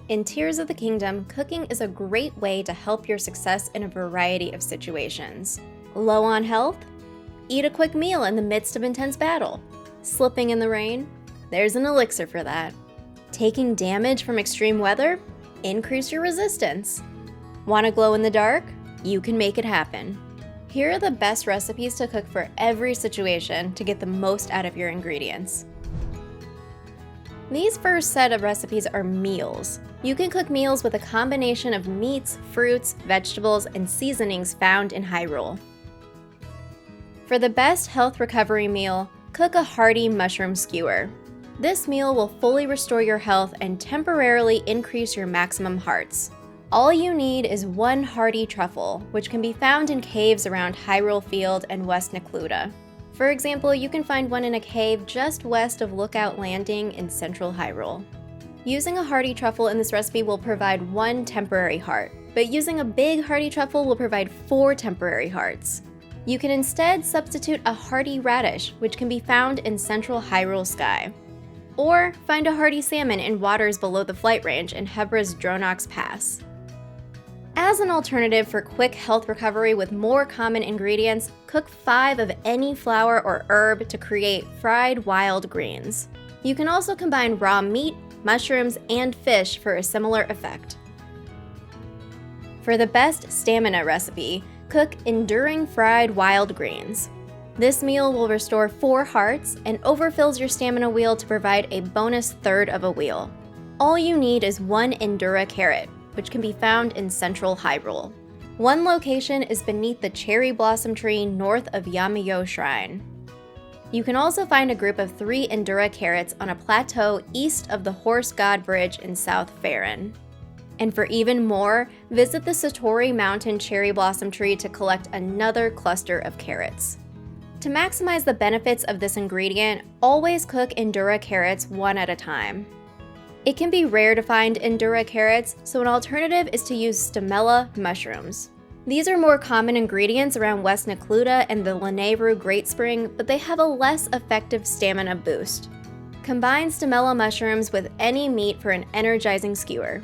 In Tears of the Kingdom, cooking is a great way to help your success in a variety of situations. Low on health? Eat a quick meal in the midst of intense battle. Slipping in the rain? There's an elixir for that. Taking damage from extreme weather? Increase your resistance. Want to glow in the dark? You can make it happen. Here are the best recipes to cook for every situation to get the most out of your ingredients. These first set of recipes are meals. You can cook meals with a combination of meats, fruits, vegetables, and seasonings found in Hyrule. For the best health recovery meal, cook a hearty mushroom skewer. This meal will fully restore your health and temporarily increase your maximum hearts. All you need is one hearty truffle, which can be found in caves around Hyrule Field and West Necluda. For example, you can find one in a cave just west of Lookout Landing in central Hyrule. Using a hearty truffle in this recipe will provide 1 temporary heart, but using a big hearty truffle will provide 4 temporary hearts. You can instead substitute a hearty radish, which can be found in central Hyrule sky. Or find a hearty salmon in waters below the flight range in Hebra's Dronox Pass. As an alternative for quick health recovery with more common ingredients, cook 5 of any flour or herb to create fried wild greens. You can also combine raw meat, mushrooms, and fish for a similar effect. For the best stamina recipe, cook enduring fried wild greens. This meal will restore 4 hearts and overfills your stamina wheel to provide a bonus 1/3 of a wheel. All you need is 1 Endura carrot, which can be found in central Hyrule. One location is beneath the cherry blossom tree north of Yamayo Shrine. You can also find a group of 3 Endura carrots on a plateau east of the Horse God Bridge in South Faron. And for even more, visit the Satori Mountain cherry blossom tree to collect another cluster of carrots. To maximize the benefits of this ingredient, always cook Endura carrots one at a time. It can be rare to find Endura carrots, so an alternative is to use stamella mushrooms. These are more common ingredients around West Necluda and the Lanayru Great Spring, but they have a less effective stamina boost. Combine stamella mushrooms with any meat for an energizing skewer.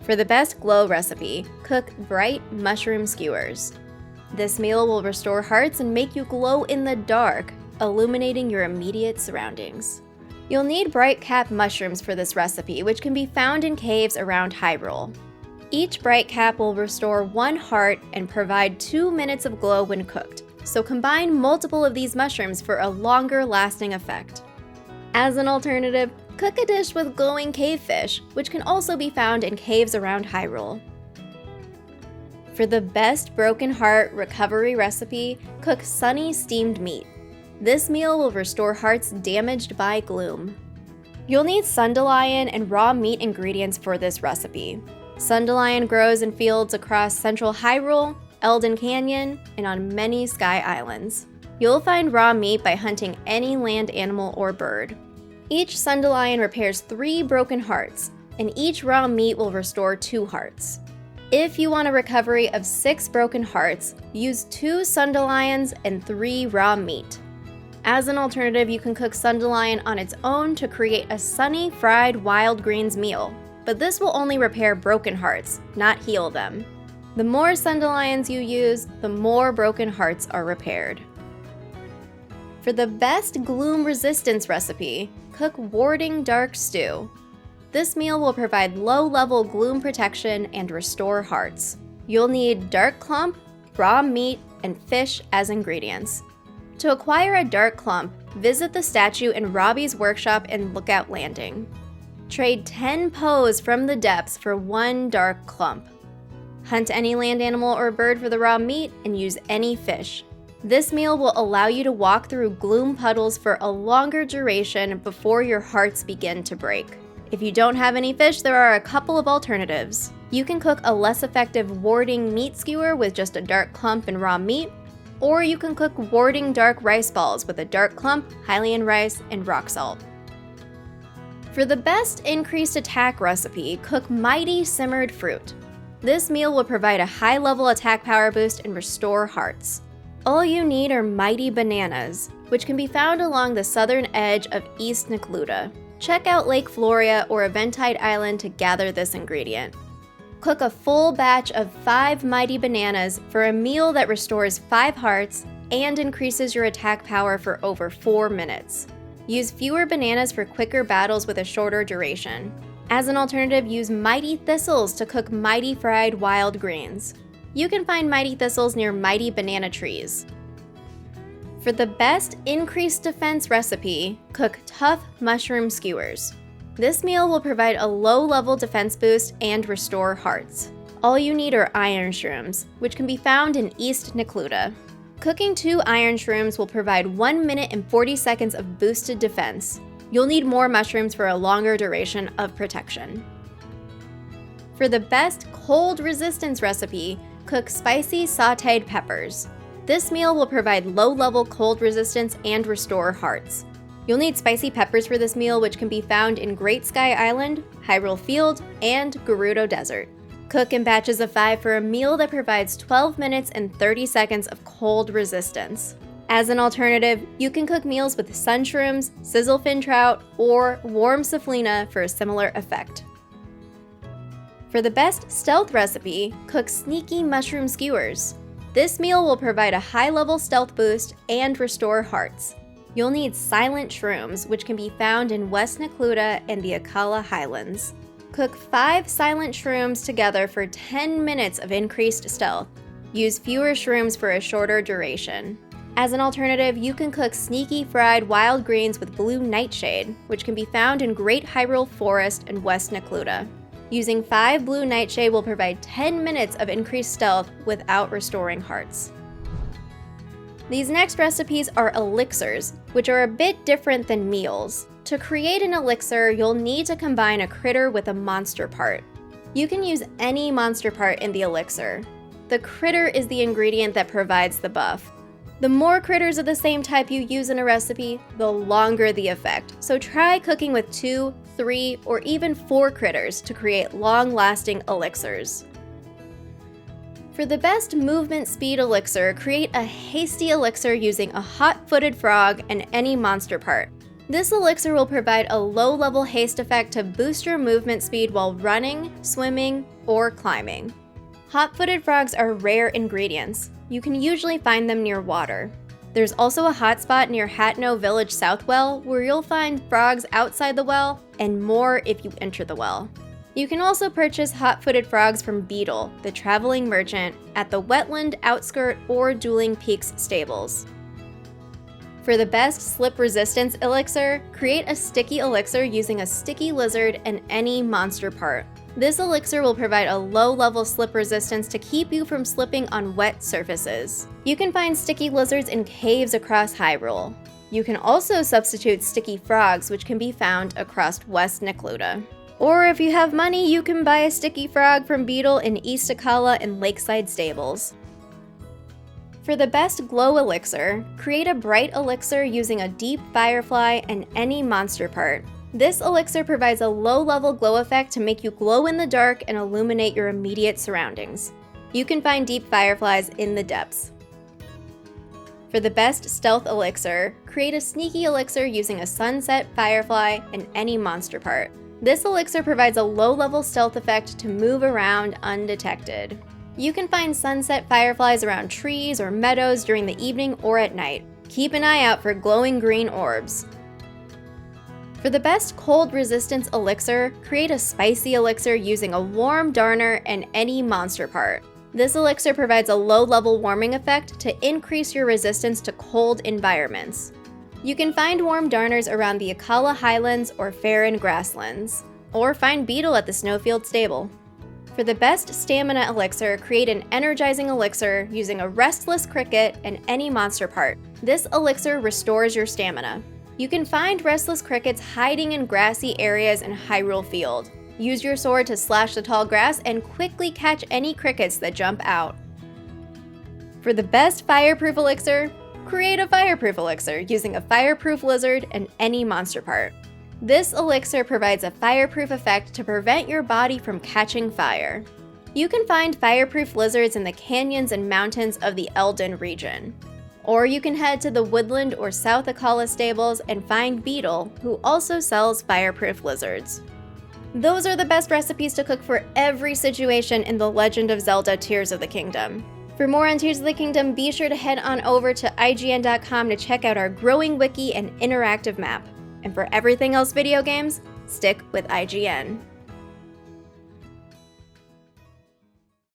For the best glow recipe, cook bright mushroom skewers. This meal will restore hearts and make you glow in the dark, illuminating your immediate surroundings. You'll need bright cap mushrooms for this recipe, which can be found in caves around Hyrule. Each bright cap will restore 1 heart and provide 2 minutes of glow when cooked, so combine multiple of these mushrooms for a longer lasting effect. As an alternative, cook a dish with glowing cave fish, which can also be found in caves around Hyrule. For the best broken heart recovery recipe, cook sunny steamed meat. This meal will restore hearts damaged by gloom. You'll need sundelion and raw meat ingredients for this recipe. Sundelion grows in fields across central Hyrule, Elden Canyon, and on many sky islands. You'll find raw meat by hunting any land animal or bird. Each sundelion repairs 3 broken hearts, and each raw meat will restore 2 hearts. If you want a recovery of 6 broken hearts, use 2 sundelions and 3 raw meat. As an alternative, you can cook sundelion on its own to create a sunny fried wild greens meal, but this will only repair broken hearts, not heal them. The more sundelions you use, the more broken hearts are repaired. For the best gloom resistance recipe, cook warding dark stew. This meal will provide low-level gloom protection and restore hearts. You'll need dark clump, raw meat, and fish as ingredients. To acquire a dark clump, visit the statue in Robbie's workshop in Lookout Landing. Trade 10 poes from the depths for 1 dark clump. Hunt any land animal or bird for the raw meat and use any fish. This meal will allow you to walk through gloom puddles for a longer duration before your hearts begin to break. If you don't have any fish, there are a couple of alternatives. You can cook a less effective warding meat skewer with just a dark clump and raw meat, or you can cook warding dark rice balls with a dark clump, Hylian rice, and rock salt. For the best increased attack recipe, cook mighty simmered fruit. This meal will provide a high-level attack power boost and restore hearts. All you need are mighty bananas, which can be found along the southern edge of East Necluda. Check out Lake Floria or Eventide Island to gather this ingredient. Cook a full batch of 5 mighty bananas for a meal that restores 5 hearts and increases your attack power for over 4 minutes. Use fewer bananas for quicker battles with a shorter duration. As an alternative, use mighty thistles to cook mighty fried wild greens. You can find mighty thistles near mighty banana trees. For the best increased defense recipe, cook tough mushroom skewers. This meal will provide a low-level defense boost and restore hearts. All you need are iron shrooms, which can be found in East Necluda. Cooking 2 iron shrooms will provide 1 minute and 40 seconds of boosted defense. You'll need more mushrooms for a longer duration of protection. For the best cold resistance recipe, cook spicy sautéed peppers. This meal will provide low-level cold resistance and restore hearts. You'll need spicy peppers for this meal, which can be found in Great Sky Island, Hyrule Field, and Gerudo Desert. Cook in batches of 5 for a meal that provides 12 minutes and 30 seconds of cold resistance. As an alternative, you can cook meals with sun shrooms, sizzle fin trout, or warm saflina for a similar effect. For the best stealth recipe, cook sneaky mushroom skewers. This meal will provide a high-level stealth boost and restore hearts. You'll need silent shrooms, which can be found in West Necluda and the Akala Highlands. Cook 5 silent shrooms together for 10 minutes of increased stealth. Use fewer shrooms for a shorter duration. As an alternative, you can cook sneaky fried wild greens with blue nightshade, which can be found in Great Hyrule Forest and West Necluda. Using 5 blue nightshade will provide 10 minutes of increased stealth without restoring hearts. These next recipes are elixirs, which are a bit different than meals. To create an elixir, you'll need to combine a critter with a monster part. You can use any monster part in the elixir. The critter is the ingredient that provides the buff. The more critters of the same type you use in a recipe, the longer the effect, so try cooking with 2, 3, or even 4 critters to create long-lasting elixirs. For the best movement speed elixir, create a hasty elixir using a hot-footed frog and any monster part. This elixir will provide a low-level haste effect to boost your movement speed while running, swimming, or climbing. Hot-footed frogs are rare ingredients. You can usually find them near water. There's also a hotspot near Hatno Village South Well where you'll find frogs outside the well and more if you enter the well. You can also purchase hot-footed frogs from Beetle, the traveling merchant, at the Wetland Outskirt or Dueling Peaks stables. For the best slip resistance elixir, create a sticky elixir using a sticky lizard and any monster part. This elixir will provide a low-level slip resistance to keep you from slipping on wet surfaces. You can find sticky lizards in caves across Hyrule. You can also substitute sticky frogs, which can be found across West Necluda. Or if you have money, you can buy a sticky frog from Beetle in East Akala and Lakeside Stables. For the best glow elixir, create a bright elixir using a deep firefly and any monster part. This elixir provides a low-level glow effect to make you glow in the dark and illuminate your immediate surroundings. You can find deep fireflies in the depths. For the best stealth elixir, create a sneaky elixir using a sunset, firefly, and any monster part. This elixir provides a low-level stealth effect to move around undetected. You can find sunset fireflies around trees or meadows during the evening or at night. Keep an eye out for glowing green orbs. For the best cold resistance elixir, create a spicy elixir using a warm darner and any monster part. This elixir provides a low-level warming effect to increase your resistance to cold environments. You can find warm darners around the Akala Highlands or Farron Grasslands, or find Beetle at the Snowfield Stable. For the best stamina elixir, create an energizing elixir using a restless cricket and any monster part. This elixir restores your stamina. You can find restless crickets hiding in grassy areas in Hyrule Field. Use your sword to slash the tall grass and quickly catch any crickets that jump out. For the best fireproof elixir, create a fireproof elixir using a fireproof lizard and any monster part. This elixir provides a fireproof effect to prevent your body from catching fire. You can find fireproof lizards in the canyons and mountains of the Eldin region. Or you can head to the Woodland or South Akala stables and find Beetle, who also sells Fireproof lizards. Those are the best recipes to cook for every situation in The Legend of Zelda: Tears of the Kingdom. For more on Tears of the Kingdom, be sure to head on over to IGN.com to check out our growing wiki and interactive map. And for everything else video games, stick with IGN.